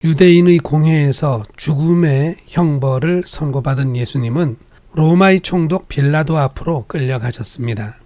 유대인의 공회에서 죽음의 형벌을 선고받은 예수님은 로마의 총독 빌라도 앞으로 끌려가셨습니다.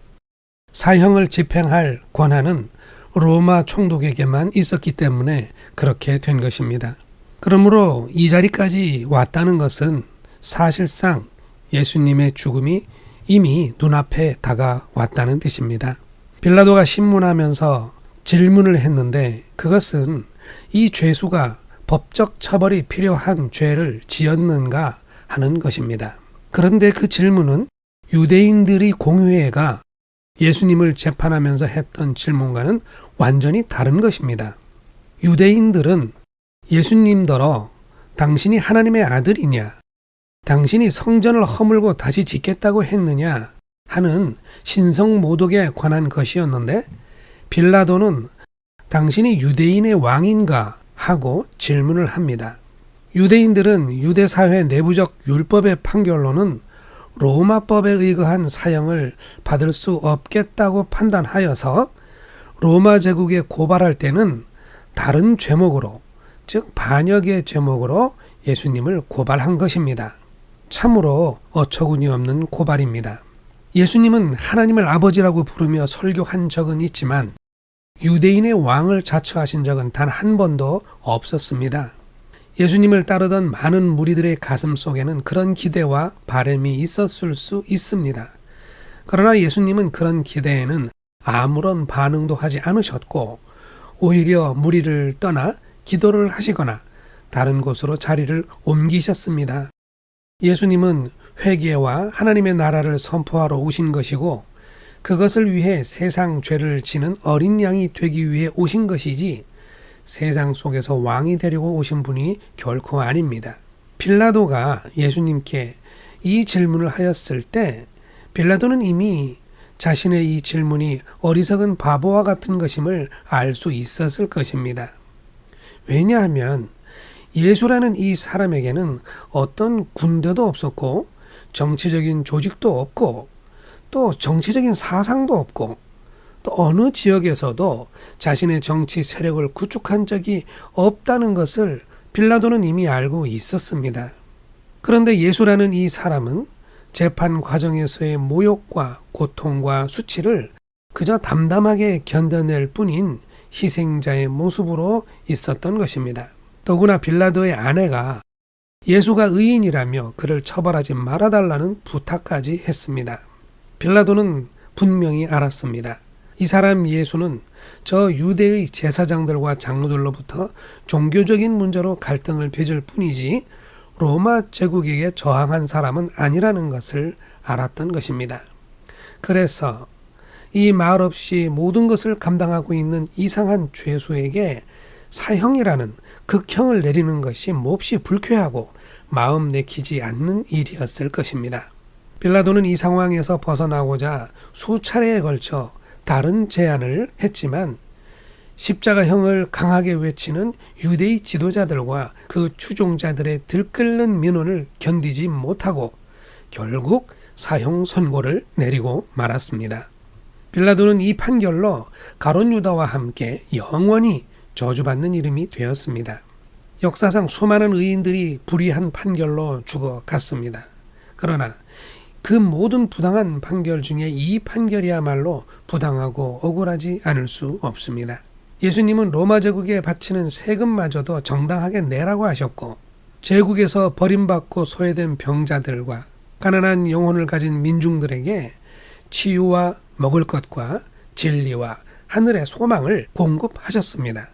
사형을 집행할 권한은 로마 총독에게만 있었기 때문에 그렇게 된 것입니다. 그러므로 이 자리까지 왔다는 것은 사실상 예수님의 죽음이 이미 눈앞에 다가왔다는 뜻입니다. 빌라도가 신문하면서 질문을 했는데 그것은 이 죄수가 법적 처벌이 필요한 죄를 지었는가 하는 것입니다. 그런데 그 질문은 유대인들의 공회가 예수님을 재판하면서 했던 질문과는 완전히 다른 것입니다. 유대인들은 예수님더러 당신이 하나님의 아들이냐, 당신이 성전을 허물고 다시 짓겠다고 했느냐 하는 신성모독에 관한 것이었는데 빌라도는 당신이 유대인의 왕인가 하고 질문을 합니다. 유대인들은 유대사회 내부적 율법의 판결로는 로마법에 의거한 사형을 받을 수 없겠다고 판단하여서 로마 제국에 고발할 때는 다른 죄목으로, 즉 반역의 죄목으로 예수님을 고발한 것입니다. 참으로 어처구니 없는 고발입니다. 예수님은 하나님을 아버지라고 부르며 설교한 적은 있지만 유대인의 왕을 자처하신 적은 단 한 번도 없었습니다. 예수님을 따르던 많은 무리들의 가슴 속에는 그런 기대와 바람이 있었을 수 있습니다. 그러나 예수님은 그런 기대에는 아무런 반응도 하지 않으셨고 오히려 무리를 떠나 기도를 하시거나 다른 곳으로 자리를 옮기셨습니다. 예수님은 회개와 하나님의 나라를 선포하러 오신 것이고 그것을 위해 세상 죄를 지는 어린 양이 되기 위해 오신 것이지 세상 속에서 왕이 되려고 오신 분이 결코 아닙니다. 빌라도가 예수님께 이 질문을 하였을 때 빌라도는 이미 자신의 이 질문이 어리석은 바보와 같은 것임을 알 수 있었을 것입니다. 왜냐하면 예수라는 이 사람에게는 어떤 군대도 없었고 정치적인 조직도 없고 또 정치적인 사상도 없고 또 어느 지역에서도 자신의 정치 세력을 구축한 적이 없다는 것을 빌라도는 이미 알고 있었습니다. 그런데 예수라는 이 사람은 재판 과정에서의 모욕과 고통과 수치를 그저 담담하게 견뎌낼 뿐인 희생자의 모습으로 있었던 것입니다. 더구나 빌라도의 아내가 예수가 의인이라며 그를 처벌하지 말아달라는 부탁까지 했습니다. 빌라도는 분명히 알았습니다. 이 사람 예수는 저 유대의 제사장들과 장로들로부터 종교적인 문제로 갈등을 빚을 뿐이지 로마 제국에게 저항한 사람은 아니라는 것을 알았던 것입니다. 그래서 이 말없이 모든 것을 감당하고 있는 이상한 죄수에게 사형이라는 극형을 내리는 것이 몹시 불쾌하고 마음 내키지 않는 일이었을 것입니다. 빌라도는 이 상황에서 벗어나고자 수차례에 걸쳐 다른 제안을 했지만 십자가형을 강하게 외치는 유대의 지도자들과 그 추종자들의 들끓는 민원을 견디지 못하고 결국 사형 선고를 내리고 말았습니다. 빌라도는 이 판결로 가룟 유다와 함께 영원히 저주받는 이름이 되었습니다. 역사상 수많은 의인들이 불의한 판결로 죽어갔습니다. 그러나 그 모든 부당한 판결 중에 이 판결이야말로 부당하고 억울하지 않을 수 없습니다. 예수님은 로마 제국에 바치는 세금마저도 정당하게 내라고 하셨고 제국에서 버림받고 소외된 병자들과 가난한 영혼을 가진 민중들에게 치유와 먹을 것과 진리와 하늘의 소망을 공급하셨습니다.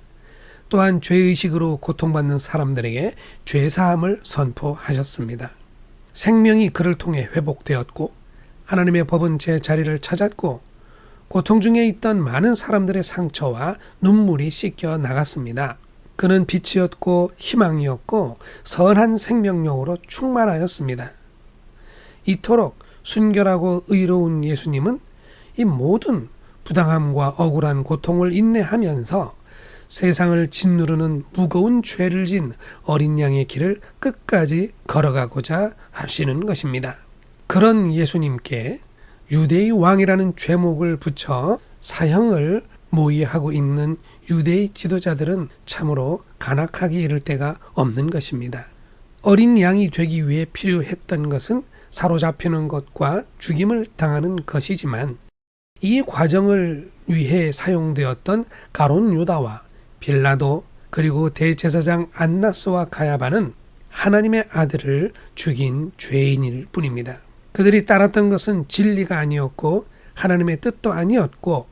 또한 죄의식으로 고통받는 사람들에게 죄사함을 선포하셨습니다. 생명이 그를 통해 회복되었고 하나님의 법은 제 자리를 찾았고 고통 중에 있던 많은 사람들의 상처와 눈물이 씻겨 나갔습니다. 그는 빛이었고 희망이었고 선한 생명력으로 충만하였습니다. 이토록 순결하고 의로운 예수님은 이 모든 부당함과 억울한 고통을 인내하면서 세상을 짓누르는 무거운 죄를 진 어린 양의 길을 끝까지 걸어가고자 하시는 것입니다. 그런 예수님께 유대의 왕이라는 죄목을 붙여 사형을 모의하고 있는 유대의 지도자들은 참으로 간악하게 이를 데가 없는 것입니다. 어린 양이 되기 위해 필요했던 것은 사로잡히는 것과 죽임을 당하는 것이지만 이 과정을 위해 사용되었던 가룟 유다와 빌라도 그리고 대제사장 안나스와 가야바는 하나님의 아들을 죽인 죄인일 뿐입니다. 그들이 따랐던 것은 진리가 아니었고 하나님의 뜻도 아니었고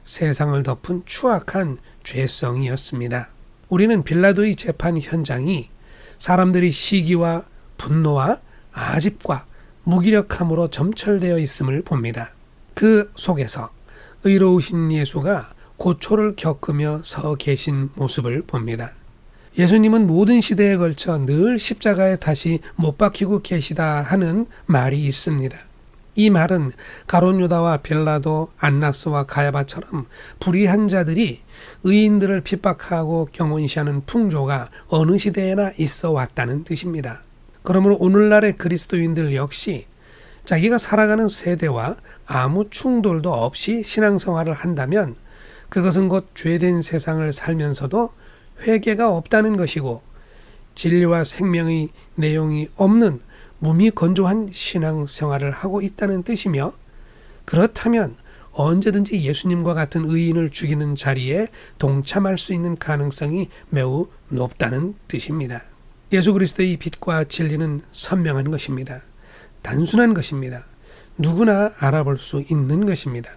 세상을 덮은 추악한 죄성이었습니다. 우리는 빌라도의 재판 현장이 사람들이 시기와 분노와 아집과 무기력함으로 점철되어 있음을 봅니다. 그 속에서 의로우신 예수가 고초를 겪으며 서 계신 모습을 봅니다. 예수님은 모든 시대에 걸쳐 늘 십자가에 다시 못 박히고 계시다 하는 말이 있습니다. 이 말은 가룟 유다와 빌라도, 안나스와 가야바처럼 불의한 자들이 의인들을 핍박하고 경원시하는 풍조가 어느 시대에나 있어 왔다는 뜻입니다. 그러므로 오늘날의 그리스도인들 역시 자기가 살아가는 세대와 아무 충돌도 없이 신앙생활을 한다면 그것은 곧 죄된 세상을 살면서도 회개가 없다는 것이고 진리와 생명의 내용이 없는 무미건조한 신앙생활을 하고 있다는 뜻이며, 그렇다면 언제든지 예수님과 같은 의인을 죽이는 자리에 동참할 수 있는 가능성이 매우 높다는 뜻입니다. 예수 그리스도의 빛과 진리는 선명한 것입니다. 단순한 것입니다. 누구나 알아볼 수 있는 것입니다.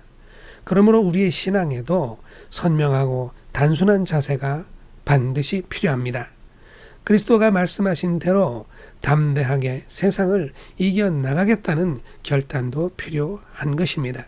그러므로 우리의 신앙에도 선명하고 단순한 자세가 반드시 필요합니다. 그리스도가 말씀하신 대로 담대하게 세상을 이겨나가겠다는 결단도 필요한 것입니다.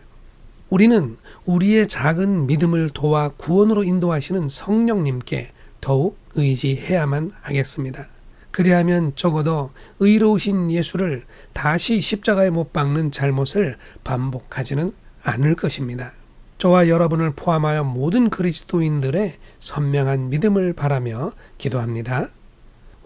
우리는 우리의 작은 믿음을 도와 구원으로 인도하시는 성령님께 더욱 의지해야만 하겠습니다. 그리하면 적어도 의로우신 예수를 다시 십자가에 못 박는 잘못을 반복하지는 않을 것입니다. 저와 여러분을 포함하여 모든 그리스도인들의 선명한 믿음을 바라며 기도합니다.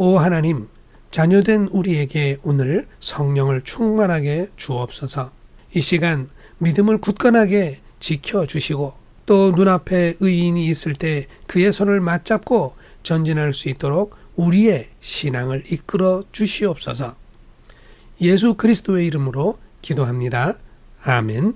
오 하나님, 자녀된 우리에게 오늘 성령을 충만하게 주옵소서. 이 시간 믿음을 굳건하게 지켜주시고 또 눈앞에 의인이 있을 때 그의 손을 맞잡고 전진할 수 있도록 우리의 신앙을 이끌어 주시옵소서. 예수 그리스도의 이름으로 기도합니다. 아멘.